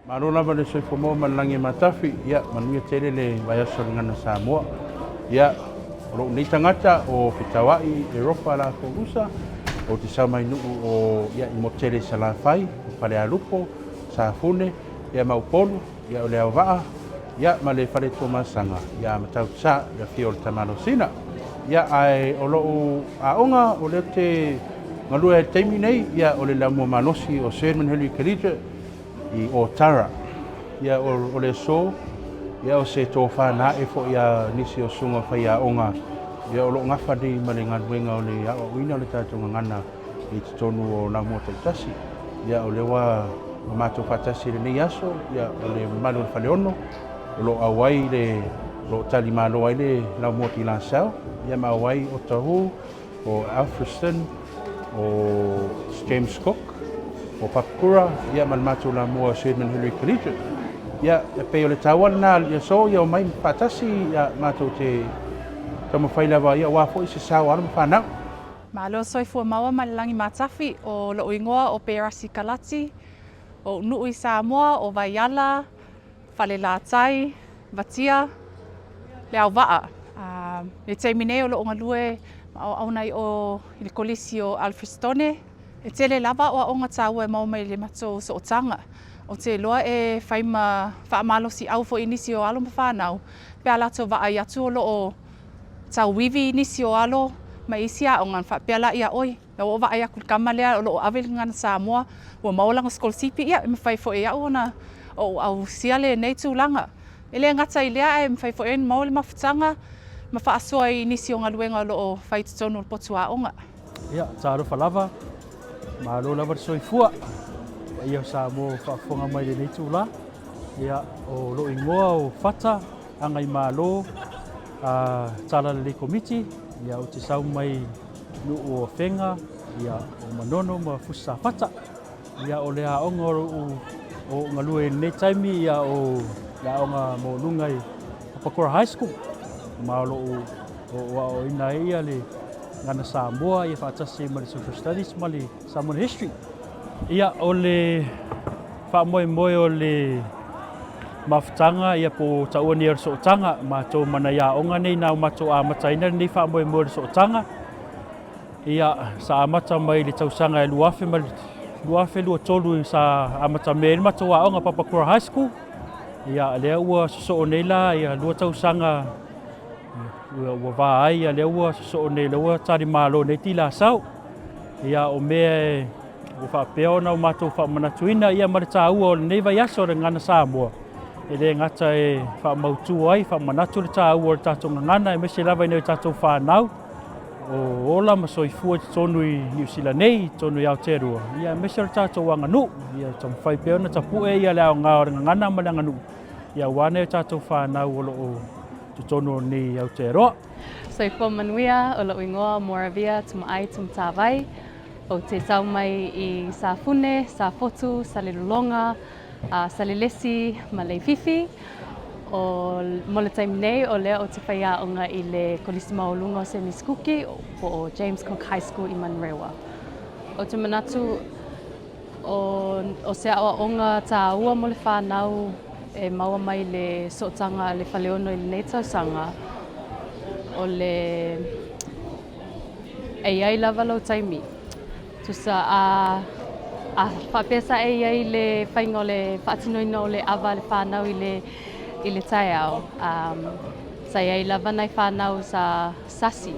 Maro lava le soifo mo malangi matafi ia manuia tele le Vaiaso Gagana Samoa ia ro nei tangata o Fitawai Europa la Fogusa o te sama inu o ia i motele salafai o Faleono safune ia maupolu ia o le aoga ia ma le fale tomasanga ia matausa ia fiol tamalosina ia ai o lo aoga o le te ngalua taimi nei ia o le lamu manosi o Salle College i Otara ia o le so ia o se tofa na e fo ia nisi o sunga fai aoga ia o lo ngafa di malenga wenga o le auai le tatonga ngana i tonu o lamu tautasi ia o le wa mato fatasi le Vaiaso ia o le malu Faleono o lo auai le lo tali malo ai le lamu ti lansao ia mauai Otahuhu o Alfriston o James Cook o Papakura ia malmato la mo Salle College ia pe o le tawan na ia so ia mai patasi ia mato te tamo fai lava ia wa fo se sa wa ma na malo soifua maua malangi matafi o lo ingoa o perasi kalati o nui Samoa o Vaiala falelatai vatia le auaa le taimine o lo ngalue au nai o le kolisi o Alfriston e tele lava o onga taua e mau mai le mato Sootaga o te loa e faima faamalo si au fo inisi o alo mawhanau pe ala to va ai atu o lo o tau wivi inisi o alo mai isi a ongan fa pe ala ia oi o va ai akul kamalea o lo avel Gagana Samoa o maulanga skol sipi ia me fai fo ia ona o au siale nei tulanga ele ngata ilea e me fai fo en maule mafutanga ma fa asoa inisi o ngaluenga lo fai tonu potua onga ia taro falava ma lo lava soifua ia sa mo fa fonga mai le nei tula ia o lo ingoa o fata angai malo tala le komiti ia o te sau mai no o fenga ia o manono ma fusa fata ia o le aonga o ngalue nei taimi ia o la onga mo lungai Papakura High School ma lo o ina ia le Gagana Samoa ia fatasi ma le social studies ma le Samoan history ia o le whaamoe o le mafutanga ia po taua ni ar Sootaga ma tō mana ia onga nei nau mato a mataina nei whaamoe le Sootaga ia sa amata mai le tausaga e luafe ma luafe lua tolu sa amata me le mato a onga Papakura High School ia lea ua soso nei la ia lua tausaga ua vai ia lea ua soso nei lua tari malo nei tila sau ia o mea o whapea ona o matou faamanatuina ia ma le tāua o lenei Vaiaso le Gagana Samoa e le ngata e whaamautu ai faamanatu le tāua o le tātou ngana e mese lava i nei tātou whanau o ola ma soifua te tonu i New Zealand nei tonu i Aotearoa ia mese le tātou anganu ia tamu whai pea ona tapue ia le ao ngā o le ngana ma le anganu ia wane o tātou whanau o loo te tonu ni Aotearoa Soifua manuia o loo ingoa moravia tumaai tumtawai o te tau mai i Safune, Safotu, Salle Lolonga, Salle Lesi, Malei Fifi. O mole taimi nei o lea o te whaia onga i le kolisi maualuga o se miskuki o James Cook High School i Manrewa. O te manatu o se awa onga tā ua mole whanau e maua mai le Sootaga le Faleono i le nei tausaga o le ai lava lau taimi. Tusa a whapesa ai le whainga o le whaatinoina o le awa le whanau i le taiao. Sa ai lava nei whanau sa sasi.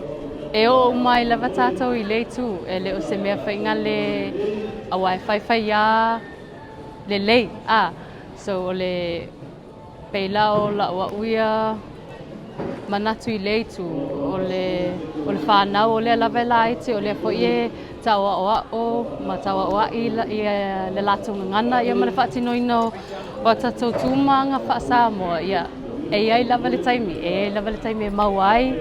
E o mai lava tātou i le tu e le o se mea whainga le auai whaiwhaia le lei. So o le peilao la ua uia manatu i le tu o le whanau o le lava la ite o le poie tawa o ma tawa o i le lato ngana ia ma le whaatinoina o tatou tūmanga whaasamoa ia ai lava le taimi e mauai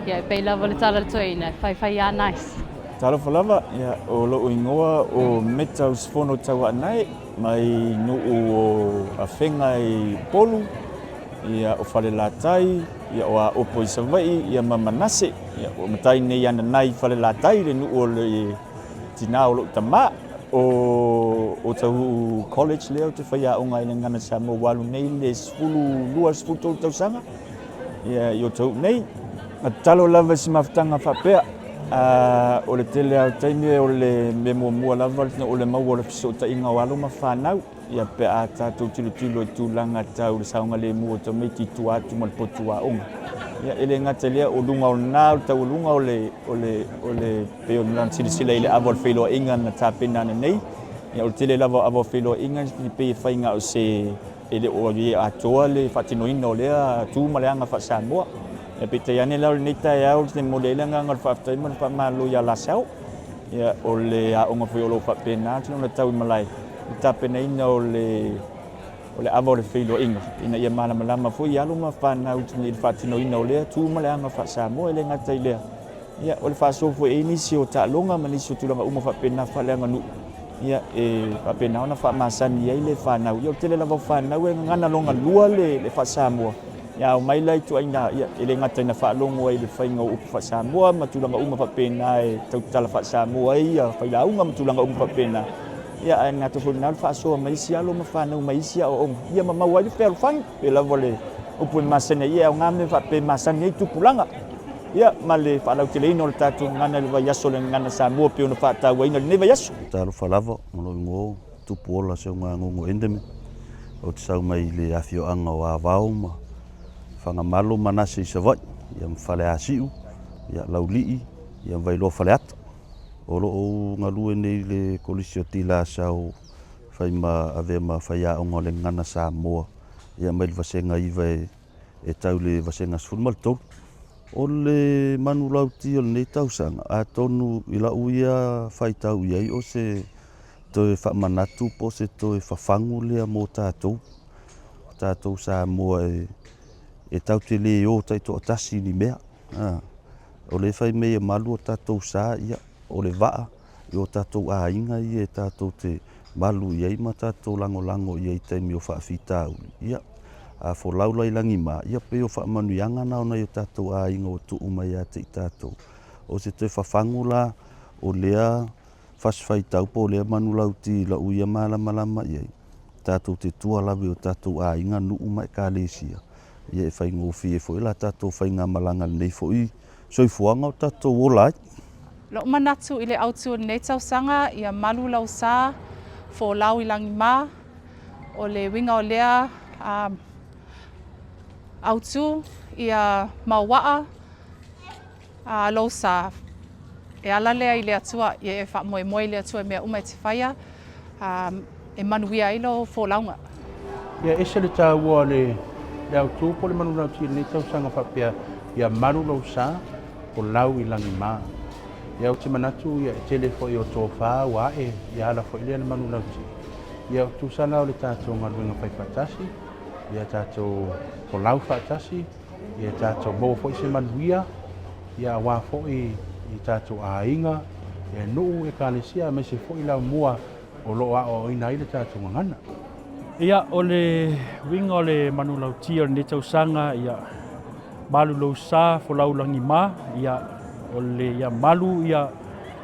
ia pei lava le tala le toeina whai a nice Talo falava ia o loo ingoa o metaus fono tawa nai mai nuu o awhenga i polu ia o falelatai ia o a opo i savai ia mamanase ia o matai nei ana nai falelatai le nuu o le tina o loo tama o Otahuhu College leo te whaiaonga i Gagana Samoa walu nei le lua sfulu tausaga. Ia i o tau nei. Na talo lava si mafutanga whapea. O le tele au taimi o le me mua lava o le mau o le fisota inga o alo ma whanau. Ia pe a tātou tilo i tūlanga tau le saunga le mua tau mei ki tu atu ma le potu a onga. Ia ele ngata lea o lunga o nau tau lunga o le peo nan silisila i le avo le whailoa inga na tāpena nei. Ia o le tele lava avo whailoa inga ni pe whainga o se ele o ye atoa le whatinoina o lea tū ma le anga wha Samoa. Ia pe te ane lau le nei tai au te modelanga ngal whaaftaima le whamalo ia lasau. Ia o le a onga whaiolo whapena tino na tau i malai. Tāpena ina o le avo le whailoa inga. Ina ia malama fui alo ma whanau tini le whatinoina o lea tū ma le anga wha Samoa ele ngata i lea. Ia o le whaasofo e nisi o tālonga ma nisi o tūlanga uma whapena whaleanga nu. Ia e whapena ona whaamasani ai le whanau. Ia o tele lava whanau e ngana longa lua le wha Samoa. Ia o mai lai tu aina ia ele ngata ina whaalongo ai le whainga o upu wha Samoa ma tūlanga uma whapena e tautala wha Samoa ia whailaunga ma tūlanga uma whapena. Ia ai ngata whanau le whaasoa maisi alo ma whanau maisi a o onga. Ia ma mauai le whea whangi pe lava le upu e masane ia o ngame whape masane ai tupulanga. Ia ma le whalau te leino le tātou ngana le Vaiaso le Gagana Samoa pe ona whaatau aina le ne Vaiaso. Tālo whalava, malo ingo, tupu ola se unga ngongo endemi. O te sau mai le awhio anga o awao ma whangamalo manase i savai. Ia mwhale asiu, ia laulii, ia mwailoa whale ata. Olo o ngalue nei le Collegiate la sau whaima ave ma whaia onga le Gagana Samoa. Ia mai le vasenga iwa e tau le vasenga sfulmal tolu. O le manulauti o le tausaga a tonu i lau ia whaitau iai o se toe faamanatu po se toe whafangu lea mo tātou. Tātou Samoa e tau te le o taito atasi ni mea. O le whai mea malu o tātou sā ia o le waa i o tātou ainga i e tātou te malu iai ma tātou lango iai taimi o whaafitau. Ia. A Folau I lagima ia pe o faamanuiaga na ona i tatou aiga o tuu mai a te i tatou o se toe fafagu la o lea fasifaitau po o lea manulauti lau ia malamalama iai tatou te tua lave o tatou aiga nuu ma ekalesia ia e faigofie foʻi la tatou faiga malaga lenei foʻi soifuaga o tatou ola ai. Loo manatu i le autu nei tausaga ia malu lau sa Folau I lagima o le winga o lea autu ia mauaa lau sa e ala lea I le atua ia e whaamoemoe le atua mea uma e te whaia e manuia I lo Folauga. Ia ese le tāua le autu po le manulauti nei tausaga whapea ia malu lau sa Folau I lagima. Ia o te manatu ia e tele foʻi o tō auai ia ala foʻi lea le manulauti. Ia o tūsala o le tātou galuega whaifatasi ia tātou Folau whaatasi, ia tātou mau foʻi se manuia, ia wā foʻi I tātou ainga, ia nuu e kālesia me se foʻi lau mua o loo o ina I le tātou ngana. Ia o le winga o le manulauti o le tausaga ia malu lau sa Folau lagima ia o le ia malu ia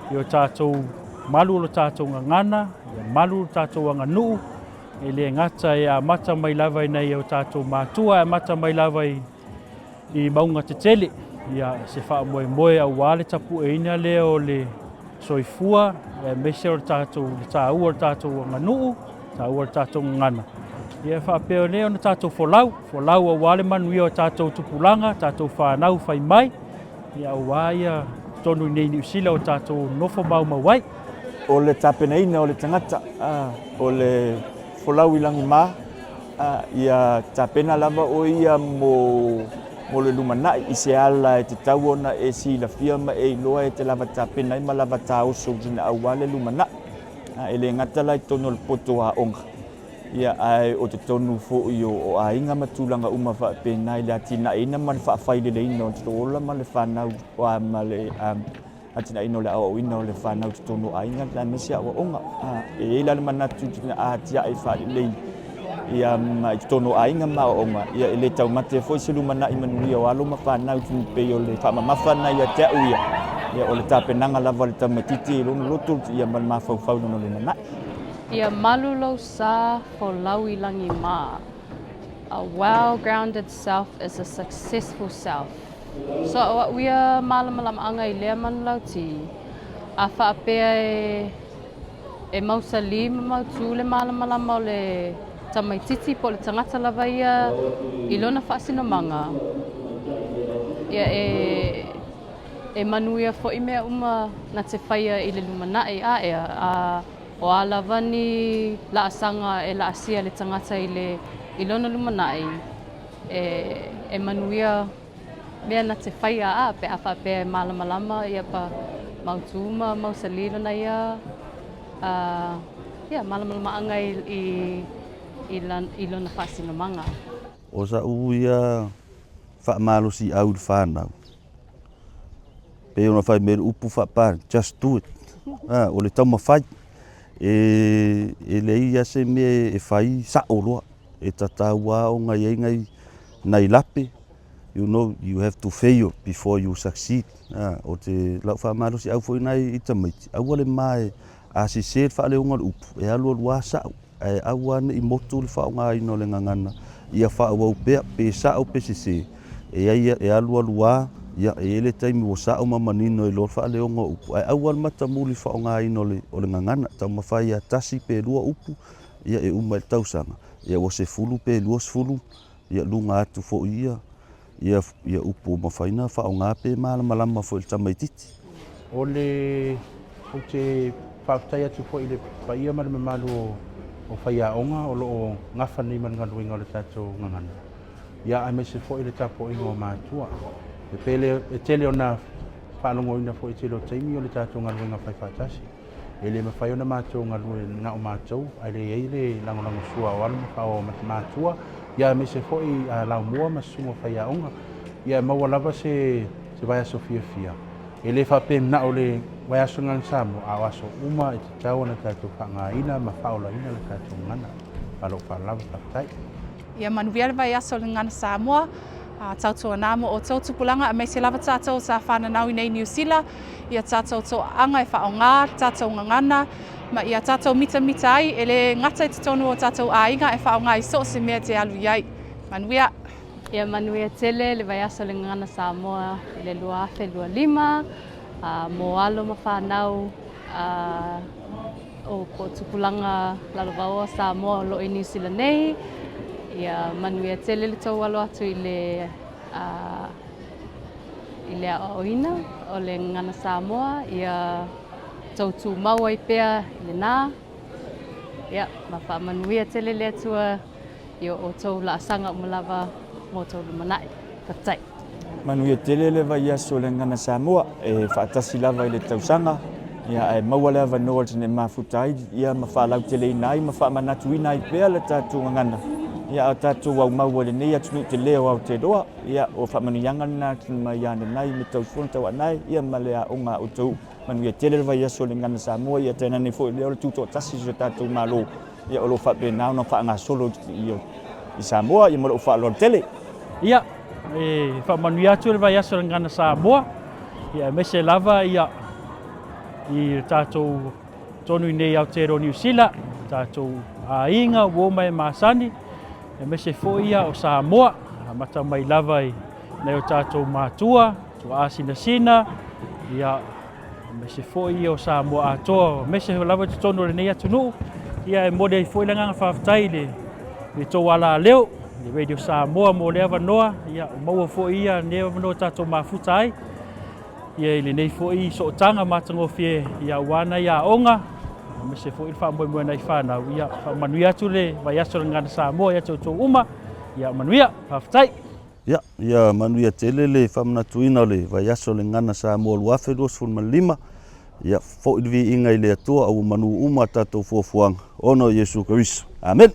o tātou malu o le tātou ngangana, ia malu o tātou anganuu. E le ngata e a mata mai lava nei o tātou mātua, e mata mai lava I maunga te tele. Ia se whaamoemoe au wale tapu e ina le o le soifua, e mese o tātou, tāua o tātou nganuu, tāua o tātou ngana. Ia whaapeo leo na tātou Folau au wale manuia o tātou tupulanga, tātou whanau whai mai. Ia au waia tonu nei ni usila o tātou nofo mauai. O le tapeneina o le tangata, o le Folau I lagima ia tapena lava o ia mo le lumanai I se ala e te tau ona e silafia ma e iloa e te lava tapena I ma lava tāoso tina aua le lumanai. E le ngata lai tono le poto a onga. Ia ai o te tonu foʻi o ainga matulanga uma whaapena I le atina ina ma le whaafaileina o te ola ma le whanau ma le atina ino le auauina o le whanau te tono ainga la mese awa onga. E eila le manatu tina ahatia e whaalelei ia ma te tono ainga ma o onga. Ia e le tau mate foi se lumana I manuia o alo ma whanau tina pei o le whaamamawhana ia te auia. Ia o le tapenaga lava le tamaitiiti i lona lotu ia ma le mafaufau lona le manai. Ia malu lau sa Folau I lagima. A well-grounded self is a successful self. So what we are malamalamaanga I lea manulauti. A whaapea e mausali mamautu le malamalama o le tamaititi po le tangata lava ia I lona whaasinomanga. Ia e manuia fo I mea uma na te whaia I le lumanai a ea. O alavani la asanga e la asia le tangata I lona lumanai. E manuia mea na te whaia a pe a whaapea e malamalama ia pa mautuma, mausalilo na ia. Ia malamalama anga I lona whaasinomanga. O sa uia whaamalusi au le whanau. Pe ona whai mele upu whapari, just do it. O le tau mawhai. E le ia se me e whai sa oloa. E tatau a o ngai nai lape. You know, you have to fail before you succeed. O te lau whaamalusi au fo inai I tamaiti. Au ale mai a si se Faleono le upu. E alu alua sao. E au ane I motu le whaonga ino le ngangana. Ia whaau pea pe sao pe se. E alu alua. Ia e ele taimi o sao mamanino I lo Faleono upu. Ai au al matamuli whaonga ino o le ngangana. Tau mawhai a tasi pe lua upu. Ia e uma le tausaga. Ia o se fulu pe lua se fulu. Ia lunga atu fo ia. Ia upu mawhaina whaonga pe malamalama fo il tamaititi. O le o te whaatai atu fo I le whaia ma le mamalu o whaiaonga o loo ngawhani man ngaluinga o le tātou ngangana. Ia ai me se fo I le tapo ingo o mātua. E pele e tele ona whalongo ina fo I tele o taimi o le tātou ngaluinga whai whaatasi. E le mawhai ona mātou ngalue ngā o mātou. Ai le eile langolango sua o alu o mātua. Ia me se fo I lau mua ma sungo whaiaonga. Ia maualuga se Vaiaso fia. E le whape mna o le Vaiaso Gagana Samoa a waso uma e te tau ana tātou whangaina ma whaolaina le tātou ngana. Palo whalawa whaptai. Ia manuia le Vaiaso le Gagana Samoa. Tautua namo o tau tupulanga a me se lava tātou sa whananau I nei New Zealand. Ia tātou tō anga e whaonga, tātou ngangana. Ma ia tātou mita ai, e le ngata I te tonu o tātou ainga e whaonga I so se mea te alu iai. Manuia. Ia manuia tele le Vaiaso le Gagana Samoa le lua afe lua lima. Moalo ma whanau. O ko tupulanga lalovao Samoa lo I New Zealand nei. Ia manuia tele le tau alo atu I le aoina o le Gagana Samoa. Ia tautu mauai pea I le nā. Ia ma whaamanuia tele le atua Ia o tau la asanga umalawa mo tau lumanai. Katai. Manuia tele le Vaiaso le Gagana Samoa e whaatasi lava I le tausaga. Ia e maua lea vanoa tene mafutai. Ia ma whaalau tele inai ma faamanatuina ai pea le tātou ngangana. Ia o tātou au maua lenei atunu te leo au te roa. Ia o whaamanuianga na tunu mai ane nai me tau fona tau anai. Ia ma lea o ngā Otahuhu. Manuia tele le Vaiaso le Gagana Samoa. Ia tēnā nei fo I leo le tūto tasi so tātou malo. Ia o lo whape nao na whaanga solo I Samoa. Ia mo lo whaaloa tele. Ia e whaamanuia atu le Vaiaso le Gagana Samoa. Ia me se lava ia I tātou tonu I nei Aotearoa New Zealand. Tātou ainga uoma e māsani. E me se fo ia o Samoa. Mata mai lava I nei o tātou mātua. Tua asina. Ia me se fo ia o Samoa atoa. Me se lava te tonu le nei atunu. Ia e mode I fo I langa whaafitai le tō ala leo. Le Radio Samoa mo lea wanoa. Ia o maua fo ia nea wanoa tātou mafuta ai. Ia I le nei fo I Sootaga matangofie ia wana ia onga. Me se fo I whaamoemoe nei whanau. Ia whaamanuia atu le Vaiaso le Gagana Samoa ia tō uma. Ia manuia, whaafitai. Ia manuia tele le whamanatuina o le Vaiaso le Gagana Samoa lua afe lua sefulu ma lima. Ia fo I vi inga I le atua au manu uma tātou fuafuanga. Ono Iesu Keriso. Amen.